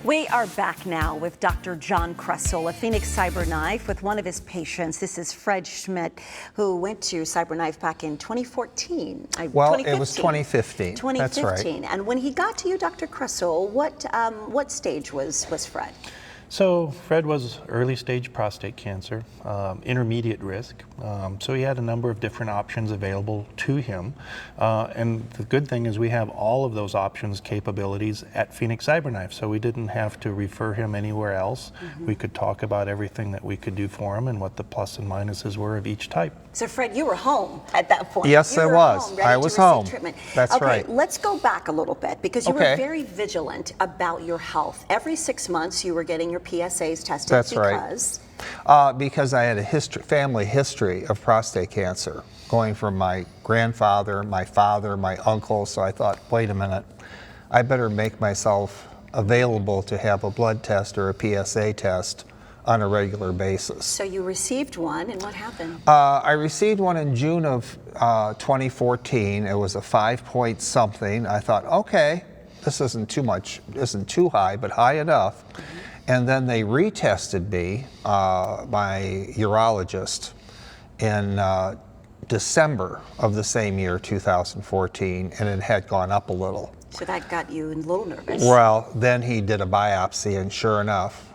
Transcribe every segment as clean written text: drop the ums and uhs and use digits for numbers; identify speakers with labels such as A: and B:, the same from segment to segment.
A: We are back now with Dr. John Kressel of Phoenix Cyberknife with one of his patients. This is Fred Schmidt, who went to Cyberknife back in 2014.
B: Well, it was 2015.
A: 2015.
B: That's right.
A: And when he got to you, Dr. Kressel, what stage was Fred?
C: So Fred was early stage prostate cancer, intermediate risk. So he had a number of different options available to him. And the good thing is we have all of those options, capabilities at Phoenix Cyberknife. So we didn't have to refer him anywhere else. We could talk about everything that we could do for him and what the plus and minuses were of each type.
A: So Fred, you were home at that point.
B: Yes, I was. I was home. That's right.
A: Okay, let's go back a little bit because you were very vigilant about your health. Every 6 months you were getting your PSAs tested.
B: That's right. Because I had a family history of prostate cancer, going from my grandfather, my father, my uncle. So I thought, wait a minute, I better make myself available to have a blood test or a PSA test on a regular basis.
A: So you received one, and what happened?
B: I received one in June of 2014. It was a 5-point something. I thought, okay, this isn't too much, isn't too high, but high enough. And then they retested me, my urologist, in December of the same year, 2014, and it had gone up a little.
A: So that got you a little nervous.
B: Well, then he did a biopsy, and sure enough,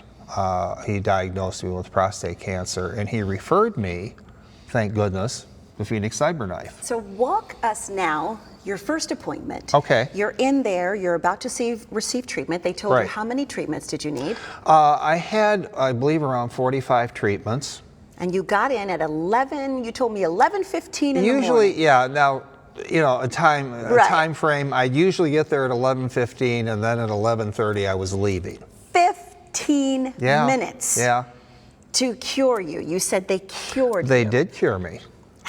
B: he diagnosed me with prostate cancer, and he referred me, thank goodness, to Phoenix Cyberknife.
A: So walk us now, your first appointment.
B: Okay.
A: You're in there, you're about to receive treatment. They told you how many treatments did you need?
B: I had, I believe, around 45 treatments.
A: And you got in at 11, you told me 11:15 in the morning.
B: Usually, yeah, now, you know, a time frame, I'd usually get there at 11:15, and then at 11:30 I was leaving.
A: 15 minutes to cure you. You said they cured you.
B: They did cure me.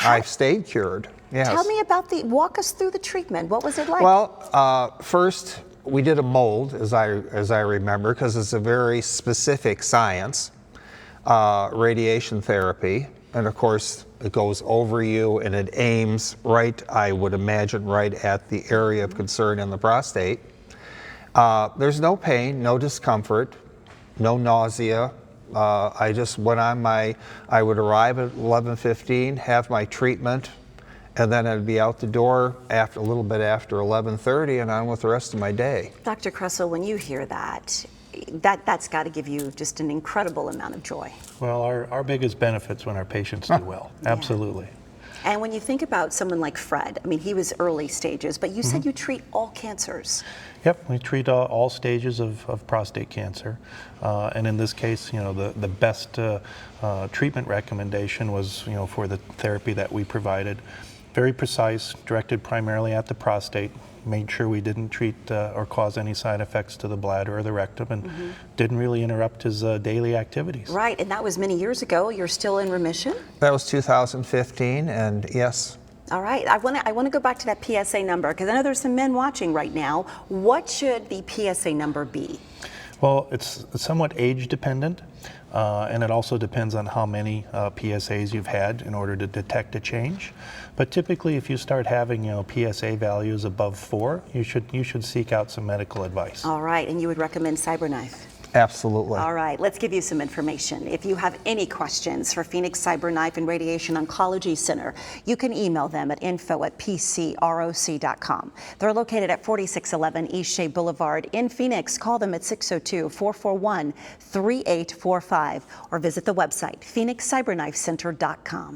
B: I've stayed cured. Yes.
A: Tell me about walk us through the treatment. What was it like?
B: Well, first we did a mold, as I remember, because it's a very specific science, radiation therapy, and of course it goes over you and it aims right, I would imagine, right at the area of concern in the prostate. There's no pain, no discomfort, no nausea. I just went on I would arrive at 11:15, have my treatment, and then I'd be out the door a little bit after 11:30 and on with the rest of my day.
A: Dr. Kressel, when you hear that's got to give you just an incredible amount of joy.
C: Well, our biggest benefit's when our patients do well. Absolutely.
A: And when you think about someone like Fred, I mean, he was early stages, but you said you treat all cancers.
C: Yep, we treat all stages of prostate cancer. And in this case, you know, the best treatment recommendation was, you know, for the therapy that we provided. Very precise, directed primarily at the prostate, made sure we didn't treat or cause any side effects to the bladder or the rectum, and didn't really interrupt his daily activities.
A: Right, and that was many years ago. You're still in remission?
B: That was 2015, and yes.
A: All right, I want to go back to that PSA number, because I know there's some men watching right now. What should the PSA number be?
C: Well, it's somewhat age dependent, and it also depends on how many PSAs you've had in order to detect a change. But typically, if you start having, you know, PSA values above 4, you should seek out some medical advice.
A: All right, and you would recommend Cyberknife?
B: Absolutely.
A: All right, let's give you some information. If you have any questions for Phoenix Cyberknife and Radiation Oncology Center, you can email them at info@pcroc.com. They're located at 4611 East Shea Boulevard in Phoenix. Call them at 602-441-3845 or visit the website phoenixcyberknifecenter.com.